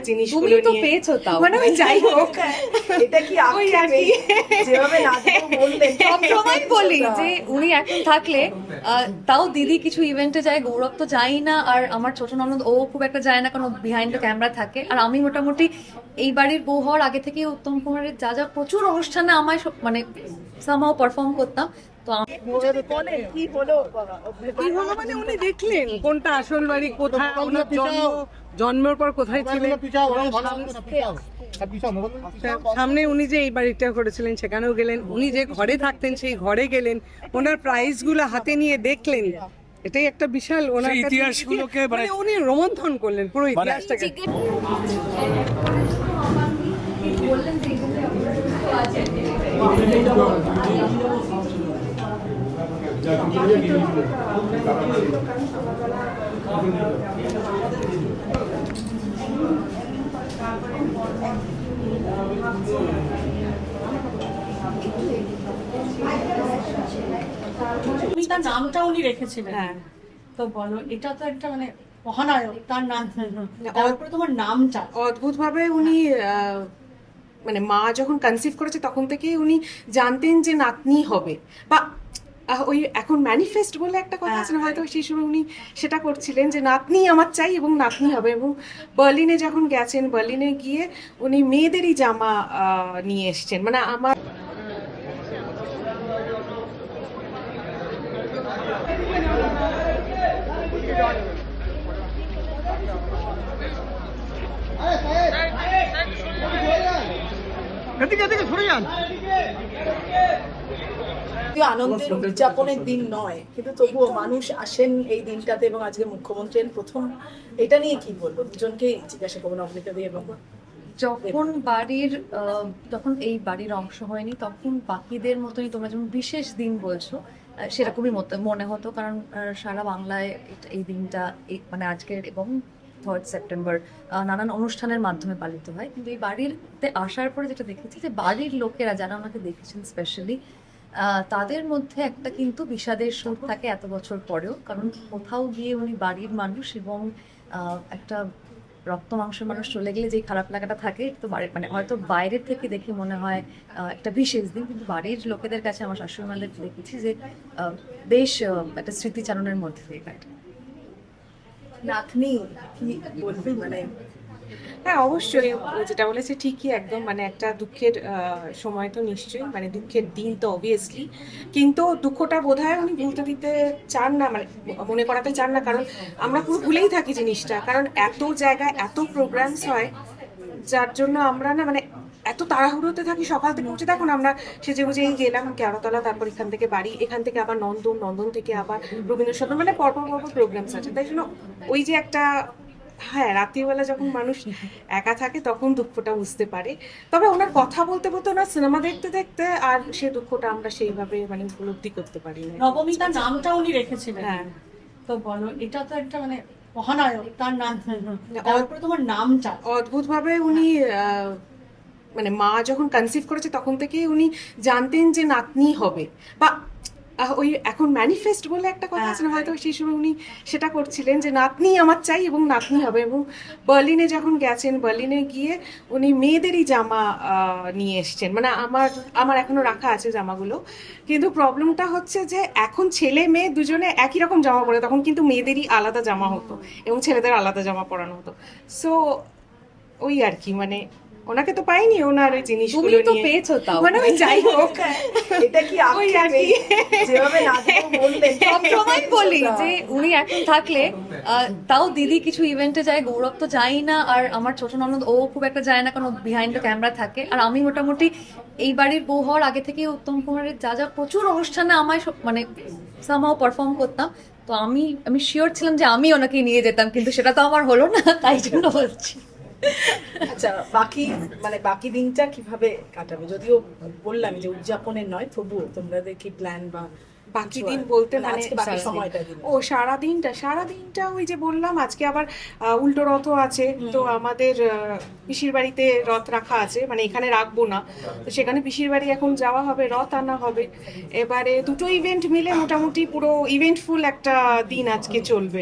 জিনিসগুলো তো নিয়ে পেয়েছো তাও মানে ওই যাই হোক এটা কি ওই আর কি। যেভাবে নাজমুল বললেন সবসময় বলি যে উনি এখন থাকলে তাও দিদি কিছু ইভেন্টে যায়, গৌরব তো যাই না, আর আমার ছোট ননদ ও খুব একটা যায় না, কারণ বিহাইন্ড দ্য ক্যামেরা থাকে। আর আমি মোটামুটি এই বাড়ির বউ হওয়ার আগে থেকে উত্তম কুমারের যা যা প্রচুর অনুষ্ঠানে আমায় মানে সামহাও পারফর্ম করতাম। তো বলেন কি হলো কি হলো মানে উনি দেখলেন কোনটা আসল বাড়ি, কোথায় ওনার জন্মের পর কোথায় ছিলেন। সামনে উনি যে এই বাড়িটা করেছিলেন সেখানেও গেলেন, উনি যে ঘরে থাকতেন সেই ঘরে গেলেন, ওনার প্রাইজ গুলো হাতে নিয়ে দেখলেন। এটাই একটা বিশাল ওনার ইতিহাসগুলোকে মানে উনি রোমন্থন করলেন পুরো ইতিহাসটাকে। তার নামটা উনি রেখেছিলেন। হ্যাঁ তো বলো, এটা তো একটা মানে মহানায়ক, তার নাম তারপরে তোমার নামটা অদ্ভুত ভাবে উনি মানে মা যখন কনসিভ করেছে তখন থেকেই উনি জানতেন যে নাতনি হবে, বা ওই এখন ম্যানিফেস্ট বলে একটা কথা আছে না, হয়তো সেই সময় উনি সেটা করছিলেন যে নাতনি আমার চাই এবং নাতনি হবে। এবং বার্লিনে যখন গেছেন, বার্লিনে গিয়ে উনি মেয়েদেরই জামা নিয়ে এসছেন, মানে আমার আনন্দের উদযাপনের দিন নয়, কিন্তু তবুও মানুষ আসেন এই দিনটাতে, এবং আজকে মুখ্যমন্ত্রী প্রথম। এটা নিয়ে কি বলবো, দুজনকেই জিজ্ঞাসা করবো, অমৃতা দিয়ে এবং যখন এই বাড়ির অংশ হয়নি তখন বাকিদের মতোই তোমরা যেমন বিশেষ দিন বলছো, সেরকমই মনে হতো, কারণ সারা বাংলায় এই দিনটা মানে আজকের এবং 3rd সেপ্টেম্বর নানান অনুষ্ঠানের মাধ্যমে পালিত হয়। কিন্তু এই বাড়িতে আসার পরে যেটা দেখেছি যে বাড়ির লোকেরা যারা ওনাকে দেখেছেন স্পেশালি, তাদের মধ্যে একটা কিন্তু বিষাদের সুর থাকে এত বছর পরেও, কারণ কোথাও গিয়ে উনি বাড়ির মানুষ, এবং একটা রক্ত মাংসের মানুষ চলে গেলে যে খারাপ লাগাটা থাকে, তো বাড়ির মানে হয়তো বাইরের থেকে দেখে মনে হয় একটা বিশেষ দিন, কিন্তু বাড়ির লোকেদের কাছে আমার শাশুড়ি মাদের দেখেছি যে বেশ একটা স্মৃতিচারণের মধ্যে দিয়ে কাটে। নাতনি কি বলবি মানে হ্যাঁ অবশ্যই, ও যেটা বলেছে ঠিকই একদম, মানে একটা দুঃখের সময় তো নিশ্চয়ই, মানে দুঃখের দিন তো অবভিয়াসলি, কিন্তু দুঃখটা বোধহয় উনি ভুলতে দিতে চান না, মানে মনে করাতে চান না, কারণ আমরা পুরো ভুলেই থাকি জিনিসটা, কারণ এত জায়গায় এত প্রোগ্রামস হয় যার জন্য আমরা না মানে এত তাড়াহুড়োতে থাকি সকাল থেকে উঠে। দেখুন আমরা সেজে গুজেই গেলাম কেওড়াতলা, তারপর এখান থেকে বাড়ি, এখান থেকে আবার নন্দন, নন্দন থেকে আবার রবীন্দ্র সদন, মানে পরপর পরপর প্রোগ্রামস আছে, তাই জন্য ওই যে একটা, হ্যাঁ রাত্রিবেলা যখন মানুষ একা থাকে তখন দুঃখটা বুঝতে পারে। তবে ওনার কথা বলতে বলতে, ওনার সিনেমা দেখতে দেখতে আর সে দুঃখটা আমরা সেইভাবে মানে উপলব্ধি করতে পারি না। নবমী তার নামটা উনি রেখেছিলেন। হ্যাঁ তো বলো, এটা তো একটা মানে মহানায়ক, তার নাম তারপরে তোমার নামটা অদ্ভুত ভাবে উনি মানে মা যখন কনসিভ করেছে তখন থেকেই উনি জানতেন যে নাতনি হবে, বা ওই এখন ম্যানিফেস্ট বলে একটা কথা আছে না, হয়তো সেই সময় উনি সেটা করছিলেন যে নাতনি আমার চাই এবং নাতনি হবে। এবং বার্লিনে যখন গেছেন, বার্লিনে গিয়ে উনি মেয়েদেরই জামা নিয়ে এসছেন, মানে আমার এখনো রাখা আছে জামাগুলো। কিন্তু প্রবলেমটা হচ্ছে যে এখন ছেলে মেয়ে দুজনে একই রকম জামা পরে, তখন কিন্তু মেয়েদেরই আলাদা জামা হতো এবং ছেলেদের আলাদা জামা পরানো হতো। সো ওই আর কি, মানে ওনাকে তো পাইনি ওনার ওই জিনিসগুলো তো নিয়ে, পেয়েছো তাও মানে ওই যাই হোক এটা কি ওই আর কি। যেভাবে নাজমুল বললেন সবসময় বলি যে উনি এখন থাকলে তাও দিদি কিছু ইভেন্টে যায়, গৌরব তো যাই না, আর আমার ছোট ননদ ও খুব একটা যায় না, কারণ বিহাইন্ড দ্য ক্যামেরা থাকে। আর আমি মোটামুটি এই বাড়ির বউ হওয়ার আগে থেকে উত্তম কুমারের যা যা প্রচুর অনুষ্ঠানে আমায় মানে সামহাও পারফর্ম করতাম। তো আমি শিওর ছিলাম যে আমি ওনাকে নিয়ে যেতাম, কিন্তু সেটা তো আমার হলো না, তাই জন্য বলছি। আচ্ছা, বাকি দিনটা কিভাবে কাটাবে? যদিও বললাম যে উদযাপনের নয়, তবুও তোমাদের কি প্ল্যান বা বাকি দিন বলতে মানে মানে আজকে বাকি সময়টা দিন। ও সারাদিনটা ওই যে বললাম আজকে আবার উল্টো রথও আছে, তো আমাদের পিসির বাড়িতে রথ রাখা আছে, মানে এখানে রাখবো না, তো সেখানে পিসির বাড়ি এখন যাওয়া হবে, রথ আনা হবে। এবারে দুটো ইভেন্ট মিলে মোটামুটি পুরো ইভেন্টফুল একটা দিন আজকে চলবে।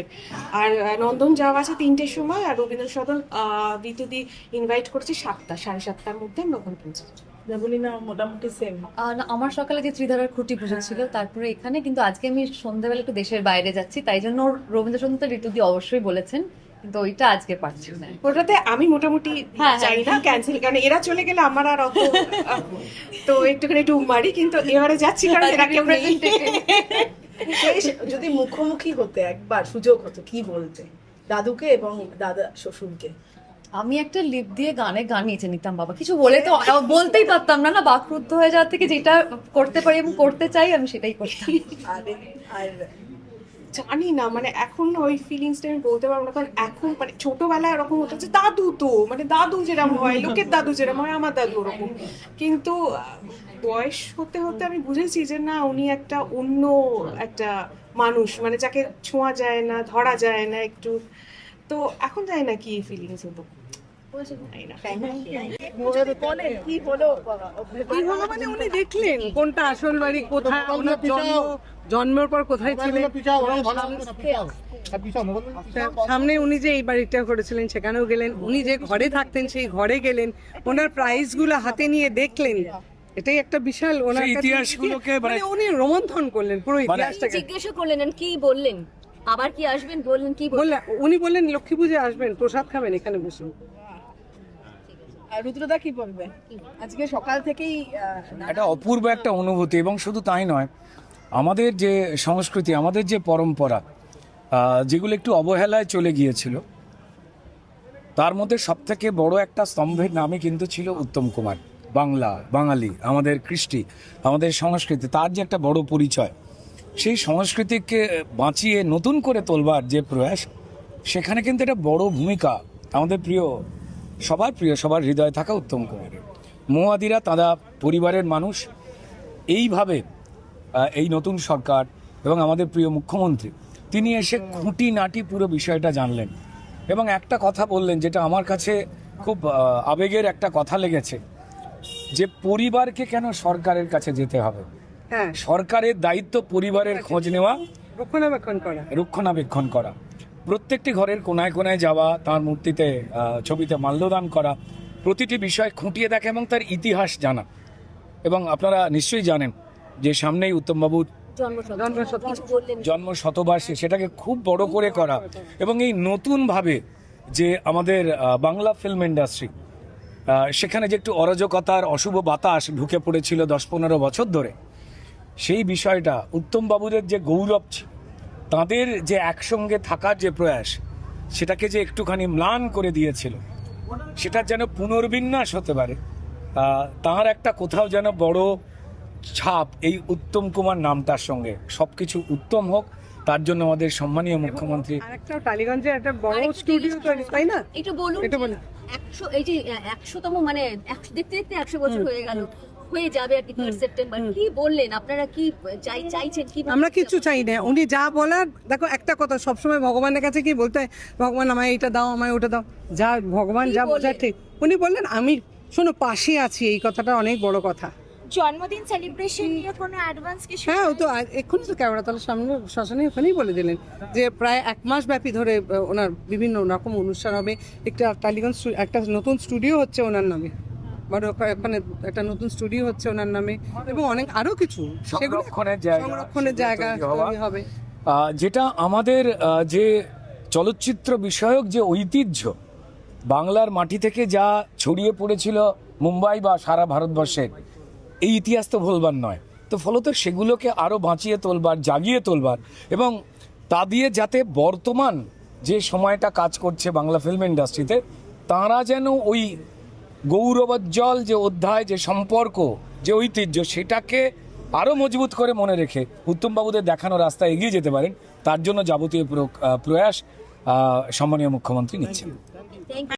আর নন্দন যাওয়া আছে 3টের সময়, আর রবীন্দ্র সদন ঋতুদি ইনভাইট করেছে 7:30-7:30টার মধ্যে আমরা ওখানে পৌঁছে যাবো। দেবলীনা মোটামুটি সেম। না, আমার সকালে যে ত্রিধারার খুঁটি পুজো ছিল তারপরে এখানে, কিন্তু আজকে আমি সন্ধ্যাবেলা একটু দেশের বাইরে যাচ্ছি, তাই জন্য রবীন্দ্রসদন তো ঋতুদি অবশ্যই বলেছেন, কিন্তু ওইটা আজকে পারছি না। ওটাতে আমি মোটামুটি হ্যাঁ, চাই না ক্যান্সেল, কারণ এরা চলে গেলে আমার আর অত তো একটুখানি ডুব মারি, কিন্তু এবারে যাচ্ছি কারণ এরা কেউ নেই। যদি মুখোমুখি হতে একবার সুযোগ হতো কি বলতে দাদুকে এবং দাদা শ্বশুরকে? আমি একটা লিপ দিয়ে গানে গান নিচে নিতাম বাবা, কিছু বলে তো বলতেই পারতাম না, বাকরুদ্ধ হয়ে যাওয়ার থেকে যেটা করতে পারি এবং করতে চাই আমি সেটাই করতাম। আর আর জানি না, মানে এখন ওই ফিলিংসটা আমি বলতে পারবো না, কারণ এখন মানে ছোটবেলায় এরকম হতো যে দাদু, তো মানে দাদু যেরকম হয়, লোকের দাদু যেরকম হয়, আমার দাদু ওরকম। কিন্তু বয়স হতে হতে আমি বুঝেছি যে না, উনি একটা অন্য একটা মানুষ, মানে যাকে ছোঁয়া যায় না, ধরা যায় না একটু। তো এখন জানি না কি ফিলিংস হতো, জানি না। বলেন কি হলো? কি হলো মানে উনি দেখলেন কোনটা আসল বাড়ি, কোথায় ওনার জন্মের পর কোথায় ছিলেন। সামনে উনি যে এই বাড়িটা করেছিলেন সেখানেও গেলেন, উনি যে ঘরে থাকতেন সেই ঘরে গেলেন, ওনার প্রাইজ গুলো হাতে নিয়ে দেখলেন, এটাই একটা বিশাল ওনার ইতিহাসগুলোকে মানে উনি রোমন্থন করলেন পুরো ইতিহাসটাকে। জিজ্ঞাসা করলেন আর কি বললেন, আবার কি আসবেন বললেন, কি বললেন? বললেন উনি বললেন লক্ষ্মী পুজো আসবেন, প্রসাদ খাবেন এখানে বসে। আর রুদ্রদা কি বলবে? আজকে সকাল থেকেই একটা অপূর্ব একটা অনুভূতি, এবং শুধু তাই নয়, আমাদের যে সংস্কৃতি, আমাদের যে পরম্পরা, যেগুলো একটু অবহেলায় চলে গিয়েছিল, তার মধ্যে সবথেকে বড় একটা স্তম্ভের নামই কিন্তু ছিল উত্তম কুমার। বাঙালি, আমাদের কৃষ্টি, আমাদের সংস্কৃতি, তার যে একটা বড় পরিচয়, সেই সংস্কৃতিকে বাঁচিয়ে নতুন করে তোলবার যে প্রয়াস, সেখানে কিন্তু একটা বড় ভূমিকা আমাদের সবার হৃদয়ে থাকা উত্তম কুমারের। মৌয়াদিরা, তারা পরিবারের মানুষ, এইভাবে এই নতুন সরকার এবং আমাদের প্রিয় মুখ্যমন্ত্রী, তিনি এসে খুঁটিনাটি পুরো বিষয়টা জানলেন এবং একটা কথা বললেন যেটা আমার কাছে খুব আবেগের একটা কথা লেগেছে, যে পরিবারকে কেন সরকারের কাছে যেতে হবে, হ্যাঁ, সরকারের দায়িত্ব পরিবারের খোঁজ নেওয়া, রক্ষণাবেক্ষণ করা, প্রত্যেকটি ঘরের কোনায় কোনায় যাওয়া, তার মূর্তিতে ছবিতে মাল্যদান করা, প্রতিটি বিষয় খুঁটিয়ে দেখা এবং তার ইতিহাস জানা। এবং আপনারা নিশ্চয়ই জানেন যে সামনেই উত্তমবাবুর জন্ম শতবার্ষিকী, সেটাকে খুব বড় করে করা এবং এই নতুনভাবে যে আমাদের বাংলা ফিল্ম ইন্ডাস্ট্রি, সেখানে যে একটু অরাজকতার অশুভ বাতাস ঢুকে পড়েছিল 10-15 বছর ধরে, সেই বিষয়টা উত্তমবাবুদের যে গৌরব ছিল, তাদের যে একসঙ্গে থাকার যে প্রয়াস, সেটাকে যে একটুখানি ম্লান করে দিয়েছিল, সেটার যেন পুনর্বিন্যাস হতে পারে, তার একটা কোথাও যেন বড় ছাপ এই উত্তম কুমার নামটার সঙ্গে। সবকিছু উত্তম হোক, তার জন্য আমাদের সম্মানীয় মুখ্যমন্ত্রী আরেকটা টালিগঞ্জে একটা বড় স্টুডিও তৈরি, তাই না? একটু বলুন, একটু বলুন। 100 এই যে 100তম মানে দেখতে দেখতে 100 বছর হয়ে গেল, হয়ে যাবে আর কি 3 সেপ্টেম্বর। কি বললেন আপনারা, কি চাইছেন? কি আমরা কিছু চাই না, উনি যা বলার, দেখো একটা কথা সবসময় ভগবানের কাছে কি বলতে হয়, ভগবান আমায় এটা দাও, আমায় ওটা দাও, যা ভগবান যা বোঝায় ঠিক। উনি বললেন আমি শোনো পাশে আছি, এই কথাটা অনেক বড় কথা। জন্মদিন সেলিব্রেশন নিয়ে কোনো অ্যাডভান্স কিছু? হ্যাঁ, ও তো এক্ষুনি তো ক্যামেরাতলার সামনে শ্মশানে ওখানেই বলে দিলেন যে প্রায় 1 মাস ব্যাপী ধরে ওনার বিভিন্ন রকম অনুষ্ঠান হবে। একটা টালিগঞ্জ একটা নতুন স্টুডিও হচ্ছে ওনার নামে, মানে ওখানে একটা নতুন স্টুডিও হচ্ছে ওনার নামে, এবং অনেক আরো কিছু সংরক্ষণের জায়গা তৈরি হবে। যেটা আমাদের যে চলচ্চিত্র বিষয়ক যে ঐতিহ্য, বাংলার মাটি থেকে যা ছড়িয়ে পড়েছিল মুম্বাই বা সারা ভারতবর্ষের, এই ইতিহাস তো ভুলবার নয়। তো ফলত সেগুলোকে আরও বাঁচিয়ে তোলবার, জাগিয়ে তোলবার, এবং তা দিয়ে যাতে বর্তমান যে সময়টা কাজ করছে বাংলা ফিল্ম ইন্ডাস্ট্রিতে, তাঁরা যেন ওই গৌরবোজ্জ্বল যে অধ্যায়, যে সম্পর্ক, যে ঐতিহ্য, সেটাকে আরও মজবুত করে মনে রেখে উত্তমবাবুদের দেখানো রাস্তায় এগিয়ে যেতে পারেন, তার জন্য যাবতীয় প্রয়াস সম্মানীয় মুখ্যমন্ত্রী নিচ্ছেন।